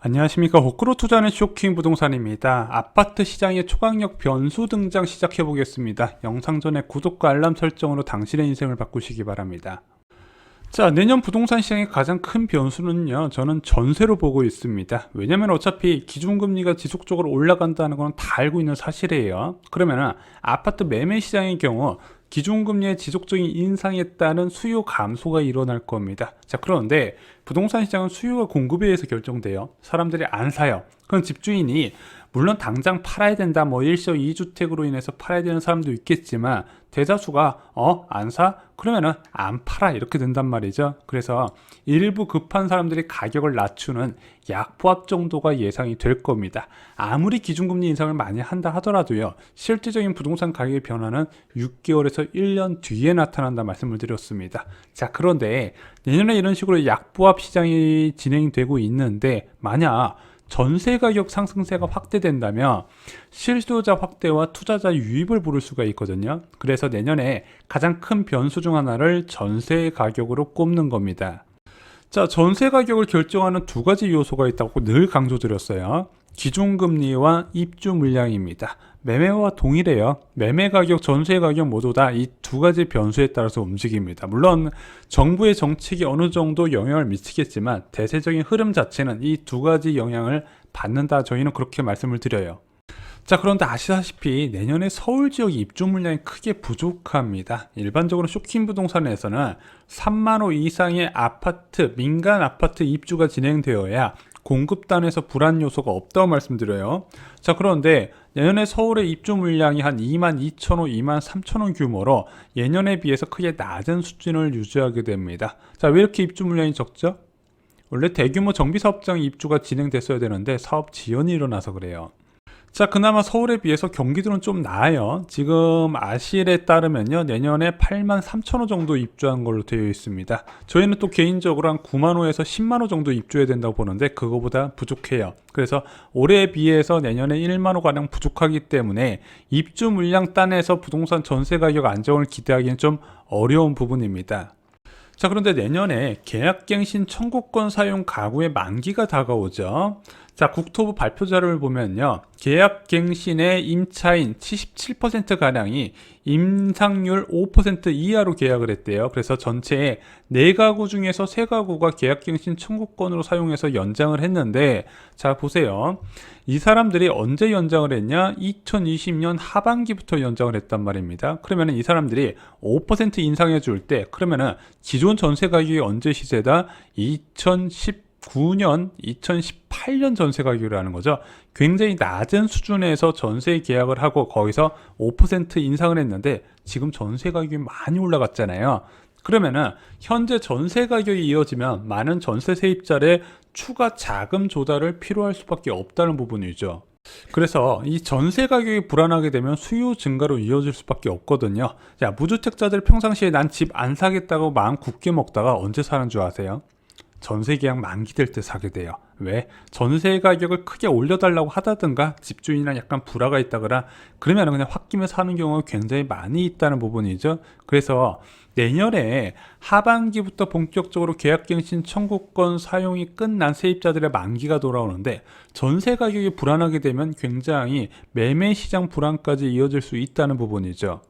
안녕하십니까. 호크로 투자는 쇼킹 부동산입니다. 아파트 시장의 초강력 변수 등장 시작해 보겠습니다. 영상 전에 구독과 알람 설정으로 당신의 인생을 바꾸시기 바랍니다. 자, 내년 부동산 시장의 가장 큰 변수는요, 저는 전세로 보고 있습니다. 왜냐면 어차피 기준금리가 지속적으로 올라간다는 건 다 알고 있는 사실이에요. 그러면은 아파트 매매 시장의 경우 기준금리의 지속적인 인상에 따른 수요 감소가 일어날 겁니다. 자, 그런데 부동산 시장은 수요와 공급에 의해서 결정돼요. 사람들이 안 사요. 그럼 집주인이 물론 당장 팔아야 된다, 일시적 2주택으로 인해서 팔아야 되는 사람도 있겠지만 대다수가 안 사? 그러면은 안 팔아, 이렇게 된단 말이죠. 그래서 일부 급한 사람들이 가격을 낮추는 약보합 정도가 예상이 될 겁니다. 아무리 기준금리 인상을 많이 한다 하더라도요, 실질적인 부동산 가격의 변화는 6개월에서 1년 뒤에 나타난다 말씀을 드렸습니다. 자, 그런데 내년에 이런 식으로 약보합 시장이 진행되고 있는데, 만약 전세 가격 상승세가 확대된다면 실수요자 확대와 투자자 유입을 부를 수가 있거든요. 그래서 내년에 가장 큰 변수 중 하나를 전세 가격으로 꼽는 겁니다. 자, 전세 가격을 결정하는 두 가지 요소가 있다고 늘 강조드렸어요. 기준금리와 입주 물량입니다. 매매와 동일해요. 매매 가격, 전세 가격 모두 다 이 두 가지 변수에 따라서 움직입니다. 물론 정부의 정책이 어느 정도 영향을 미치겠지만 대세적인 흐름 자체는 이 두 가지 영향을 받는다, 저희는 그렇게 말씀을 드려요. 자, 그런데 아시다시피 내년에 서울 지역 입주 물량이 크게 부족합니다. 일반적으로 쇼킹 부동산에서는 3만 호 이상의 아파트, 민간 아파트 입주가 진행되어야 공급단에서 불안 요소가 없다고 말씀드려요. 자, 그런데 내년에 서울의 입주 물량이 한 2만 2천 호, 2만 3천 호 규모로 예년에 비해서 크게 낮은 수준을 유지하게 됩니다. 자, 왜 이렇게 입주 물량이 적죠? 원래 대규모 정비사업장 입주가 진행됐어야 되는데 사업 지연이 일어나서 그래요. 자, 그나마 서울에 비해서 경기도는 좀 나아요. 지금 아실에 따르면요, 내년에 8만 3천 호 정도 입주한 걸로 되어 있습니다. 저희는 또 개인적으로 한 9만 호에서 10만 호 정도 입주해야 된다고 보는데 그거보다 부족해요. 그래서 올해에 비해서 내년에 1만 호 가량 부족하기 때문에 입주 물량 단에서 부동산 전세 가격 안정을 기대하기는 좀 어려운 부분입니다. 자, 그런데 내년에 계약갱신 청구권 사용 가구의 만기가 다가오죠. 자, 국토부 발표 자료를 보면요, 계약갱신의 임차인 77%가량이 임상률 5% 이하로 계약을 했대요. 그래서 전체의 4가구 중에서 3가구가 계약갱신 청구권으로 사용해서 연장을 했는데, 자, 보세요. 이 사람들이 언제 연장을 했냐? 2020년 하반기부터 연장을 했단 말입니다. 그러면 이 사람들이 5% 인상해 줄 때, 그러면은 기존 전세 가격이 언제 시세다? 2019년, 2018년 전세 가격이라는 거죠. 굉장히 낮은 수준에서 전세 계약을 하고 거기서 5% 인상을 했는데 지금 전세 가격이 많이 올라갔잖아요. 그러면은 현재 전세 가격이 이어지면 많은 전세 세입자의 추가 자금 조달을 필요할 수밖에 없다는 부분이죠. 그래서 이 전세 가격이 불안하게 되면 수요 증가로 이어질 수밖에 없거든요. 자, 무주택자들 평상시에 난 집 안 사겠다고 마음 굳게 먹다가 언제 사는 줄 아세요? 전세 계약 만기될 때 사게 돼요. 왜? 전세 가격을 크게 올려달라고 하다든가 집주인이랑 약간 불화가 있다거나 그러면 그냥 홧김에 사는 경우가 굉장히 많이 있다는 부분이죠. 그래서 내년에 하반기부터 본격적으로 계약갱신 청구권 사용이 끝난 세입자들의 만기가 돌아오는데 전세 가격이 불안하게 되면 굉장히 매매 시장 불안까지 이어질 수 있다는 부분이죠.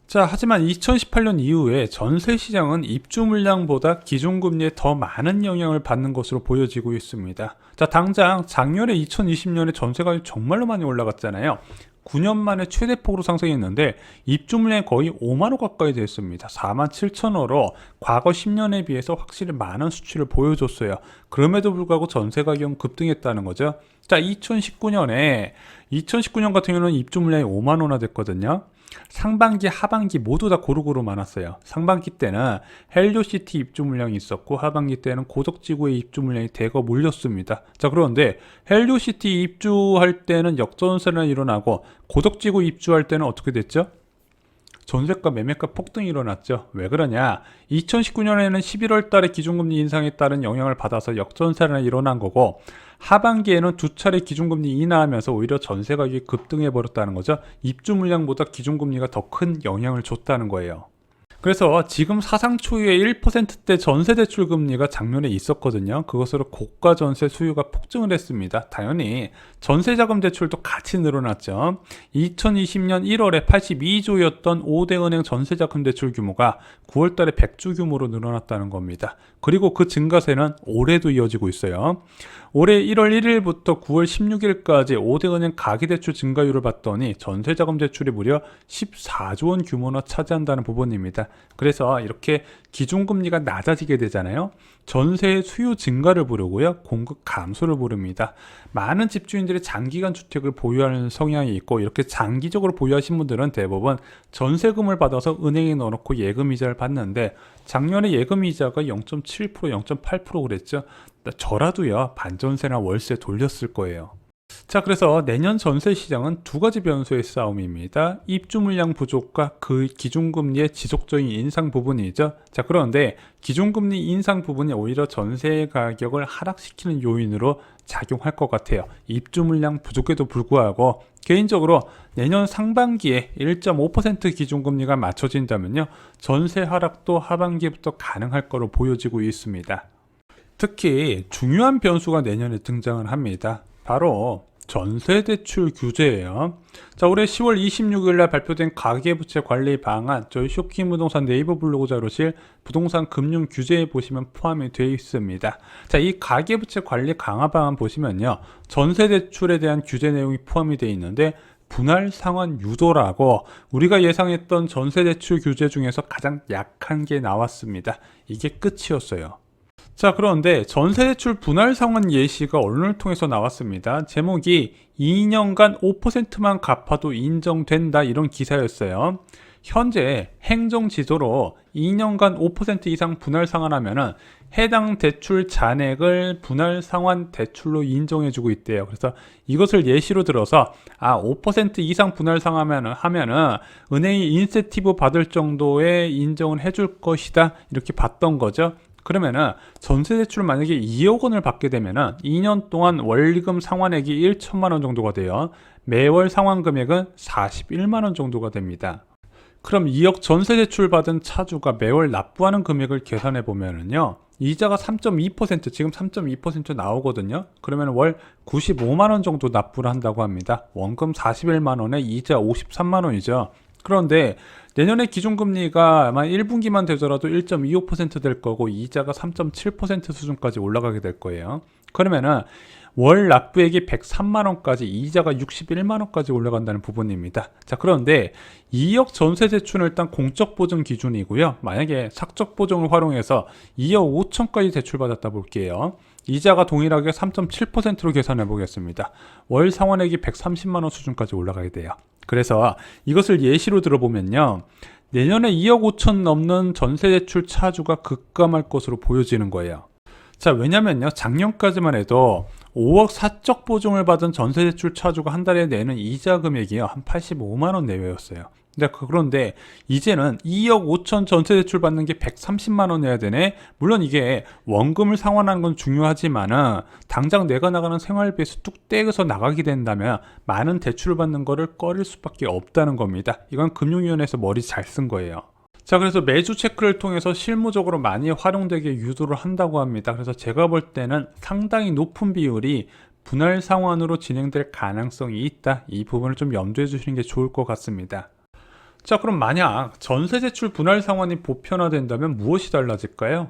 자, 하지만 2018년 이후에 전세 시장은 입주 물량보다 기준금리에 더 많은 영향을 받는 것으로 보여지고 있습니다. 자, 당장 작년에 2020년에 전세 가격이 정말로 많이 올라갔잖아요. 9년 만에 최대폭으로 상승했는데 입주 물량이 거의 5만 호 가까이 됐습니다. 4만 7천 호로 과거 10년에 비해서 확실히 많은 수치를 보여줬어요. 그럼에도 불구하고 전세 가격은 급등했다는 거죠. 자, 2019년 같은 경우는 입주 물량이 5만 호나 됐거든요. 상반기, 하반기 모두 다 고루고루 많았어요. 상반기 때는 헬리오시티 입주 물량이 있었고 하반기 때는 고덕지구의 입주 물량이 대거 몰렸습니다. 자, 그런데 헬리오시티 입주할 때는 역전세가 일어나고 고덕지구 입주할 때는 어떻게 됐죠? 전세가 매매가 폭등이 일어났죠. 왜 그러냐? 2019년에는 11월 달에 기준금리 인상에 따른 영향을 받아서 역전세가 일어난 거고 하반기에는 두 차례 기준금리 인하하면서 오히려 전세 가격이 급등해 버렸다는 거죠. 입주 물량보다 기준금리가 더 큰 영향을 줬다는 거예요. 그래서 지금 사상 초유의 1%대 전세 대출 금리가 작년에 있었거든요. 그것으로 고가 전세 수요가 폭증을 했습니다. 당연히 전세 자금 대출도 같이 늘어났죠. 2020년 1월에 82조였던 5대 은행 전세 자금 대출 규모가 9월 달에 100조 규모로 늘어났다는 겁니다. 그리고 그 증가세는 올해도 이어지고 있어요. 올해 1월 1일부터 9월 16일까지 5대 은행 가계대출 증가율을 봤더니 전세자금 대출이 무려 14조 원 규모나 차지한다는 부분입니다. 그래서 이렇게 기준금리가 낮아지게 되잖아요. 전세의 수요 증가를 부르고요. 공급 감소를 부릅니다. 많은 집주인들이 장기간 주택을 보유하는 성향이 있고 이렇게 장기적으로 보유하신 분들은 대부분 전세금을 받아서 은행에 넣어놓고 예금이자를 받는데 작년에 예금이자가 0.7%, 0.8% 그랬죠. 저라도요 반전세나 월세 돌렸을 거예요. 자, 그래서 내년 전세 시장은 두 가지 변수의 싸움입니다. 입주 물량 부족과 그 기준금리의 지속적인 인상 부분이죠. 자, 그런데 기준금리 인상 부분이 오히려 전세 가격을 하락시키는 요인으로 작용할 것 같아요. 입주 물량 부족에도 불구하고 개인적으로 내년 상반기에 1.5% 기준금리가 맞춰진다면요 전세 하락도 하반기부터 가능할 거로 보여지고 있습니다. 특히 중요한 변수가 내년에 등장을 합니다. 바로 전세대출 규제예요. 자, 올해 10월 26일 날 발표된 가계부채 관리 방안, 저희 쇼킹부동산 네이버 블로그 자료실 부동산 금융 규제에 보시면 포함이 되어 있습니다. 자, 이 가계부채 관리 강화 방안 보시면요 전세대출에 대한 규제 내용이 포함이 되어 있는데 분할 상환 유도라고 우리가 예상했던 전세대출 규제 중에서 가장 약한 게 나왔습니다. 이게 끝이었어요. 자, 그런데 전세대출 분할 상환 예시가 언론을 통해서 나왔습니다. 제목이 2년간 5%만 갚아도 인정된다 이런 기사였어요. 현재 행정지도로 2년간 5% 이상 분할 상환하면은 해당 대출 잔액을 분할 상환 대출로 인정해주고 있대요. 그래서 이것을 예시로 들어서 5% 이상 분할 상환하면은 은행이 인센티브 받을 정도의 인정을 해줄 것이다 이렇게 봤던 거죠. 그러면은 전세대출 만약에 2억 원을 받게 되면은 2년 동안 월금 상환액이 1천만 원 정도가 돼요. 매월 상환 금액은 41만 원 정도가 됩니다. 그럼 2억 전세대출 받은 차주가 매월 납부하는 금액을 계산해 보면은요 이자가 3.2% 지금 3.2% 나오거든요. 그러면 월 95만 원 정도 납부를 한다고 합니다. 원금 41만 원에 이자 53만 원이죠. 그런데 내년에 기준금리가 아마 1분기만 되더라도 1.25%될 거고 이자가 3.7% 수준까지 올라가게 될 거예요. 그러면은 월 납부액이 103만 원까지 이자가 61만 원까지 올라간다는 부분입니다. 자, 그런데 2억 전세 대출은 일단 공적 보증 기준이고요. 만약에 사적 보증을 활용해서 2억 5천까지 대출받았다 볼게요. 이자가 동일하게 3.7%로 계산해 보겠습니다. 월 상환액이 130만 원 수준까지 올라가게 돼요. 그래서 이것을 예시로 들어보면요. 내년에 2억 5천 넘는 전세대출 차주가 급감할 것으로 보여지는 거예요. 자, 왜냐면요. 작년까지만 해도 5억 사적 보증을 받은 전세대출 차주가 한 달에 내는 이자 금액이요. 한 85만 원 내외였어요. 그런데 이제는 2억 5천 전세대출 받는 게 130만 원 내야 되네. 물론 이게 원금을 상환하는 건 중요하지만은 당장 내가 나가는 생활비에서 뚝 떼서 나가게 된다면 많은 대출을 받는 거를 꺼릴 수밖에 없다는 겁니다. 이건 금융위원회에서 머리 잘 쓴 거예요. 자, 그래서 매주 체크를 통해서 실무적으로 많이 활용되게 유도를 한다고 합니다. 그래서 제가 볼 때는 상당히 높은 비율이 분할 상환으로 진행될 가능성이 있다. 이 부분을 좀 염두해 주시는 게 좋을 것 같습니다. 자, 그럼 만약 전세대출 분할 상환이 보편화된다면 무엇이 달라질까요?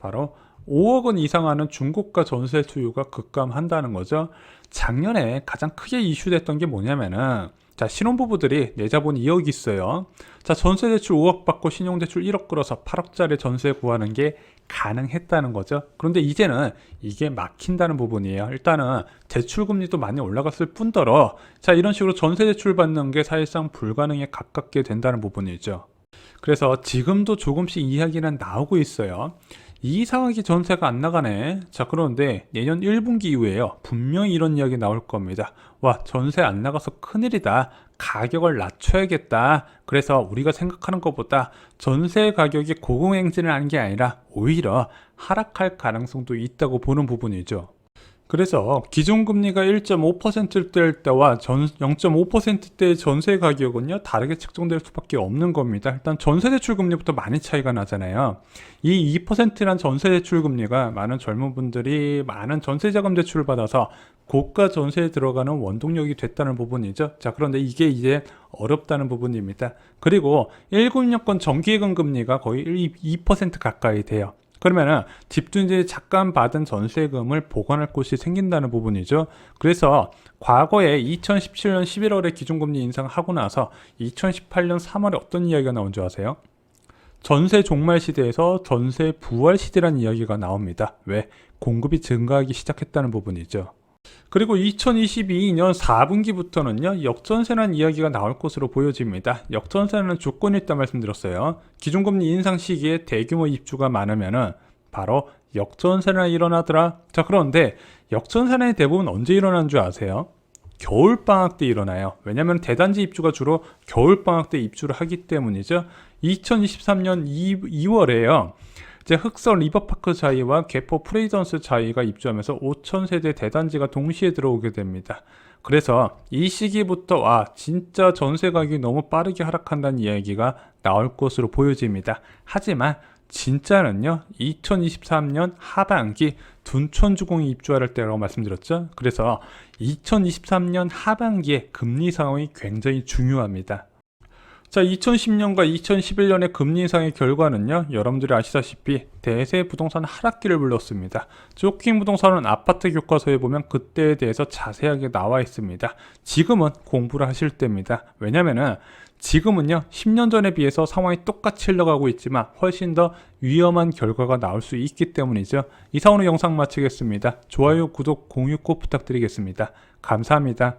바로 5억 원 이상 하는 중고가 전세 수요가 급감한다는 거죠. 작년에 가장 크게 이슈됐던 게 뭐냐면은 자, 신혼부부들이 내 자본 2억 있어요. 자, 전세대출 5억 받고 신용대출 1억 끌어서 8억짜리 전세 구하는 게 가능했다는 거죠. 그런데 이제는 이게 막힌다는 부분이에요. 일단은 대출금리도 많이 올라갔을 뿐더러 자, 이런 식으로 전세대출 받는 게 사실상 불가능에 가깝게 된다는 부분이죠. 그래서 지금도 조금씩 이야기는 나오고 있어요. 이상하게 전세가 안 나가네. 자, 그런데 내년 1분기 이후에요. 분명히 이런 이야기 나올 겁니다. 와, 전세 안 나가서 큰일이다. 가격을 낮춰야겠다. 그래서 우리가 생각하는 것보다 전세 가격이 고공행진을 하는 게 아니라 오히려 하락할 가능성도 있다고 보는 부분이죠. 그래서 기준금리가 1.5%대일 때와 0.5%대의 전세 가격은요, 다르게 책정될 수밖에 없는 겁니다. 일단 전세대출 금리부터 많이 차이가 나잖아요. 이 2%란 전세대출 금리가 많은 젊은 분들이 많은 전세자금 대출을 받아서 고가 전세에 들어가는 원동력이 됐다는 부분이죠. 자, 그런데 이게 이제 어렵다는 부분입니다. 그리고 1금 여건 정기예금 금리가 거의 2% 가까이 돼요. 그러면은 집주인들이 잠깐 받은 전세금을 보관할 곳이 생긴다는 부분이죠. 그래서 과거에 2017년 11월에 기준금리 인상하고 나서 2018년 3월에 어떤 이야기가 나온 줄 아세요? 전세 종말 시대에서 전세 부활 시대라는 이야기가 나옵니다. 왜? 공급이 증가하기 시작했다는 부분이죠. 그리고 2022년 4분기부터는요, 역전세라는 이야기가 나올 것으로 보여집니다. 역전세는 조건이 있다 말씀드렸어요. 기준금리 인상 시기에 대규모 입주가 많으면은 바로 역전세나 일어나더라. 자, 그런데 역전세는 대부분 언제 일어나는 줄 아세요? 겨울방학 때 일어나요. 왜냐하면 대단지 입주가 주로 겨울방학 때 입주를 하기 때문이죠. 2023년 2월에요. 이제 흑설 리버파크 자이와 개포 프레이던스 자이가 입주하면서 5,000세대 대단지가 동시에 들어오게 됩니다. 그래서 이 시기부터 진짜 전세 가격이 너무 빠르게 하락한다는 이야기가 나올 것으로 보여집니다. 하지만 진짜는요, 2023년 하반기 둔촌주공이 입주할 때라고 말씀드렸죠. 그래서 2023년 하반기에 금리 상황이 굉장히 중요합니다. 자, 2010년과 2011년의 금리 인상의 결과는요, 여러분들이 아시다시피 대세 부동산 하락기를 불렀습니다. 쇼킹 부동산은 아파트 교과서에 보면 그때에 대해서 자세하게 나와 있습니다. 지금은 공부를 하실 때입니다. 왜냐면은 지금은요, 10년 전에 비해서 상황이 똑같이 흘러가고 있지만 훨씬 더 위험한 결과가 나올 수 있기 때문이죠. 이상으로 영상 마치겠습니다. 좋아요, 구독, 공유 꼭 부탁드리겠습니다. 감사합니다.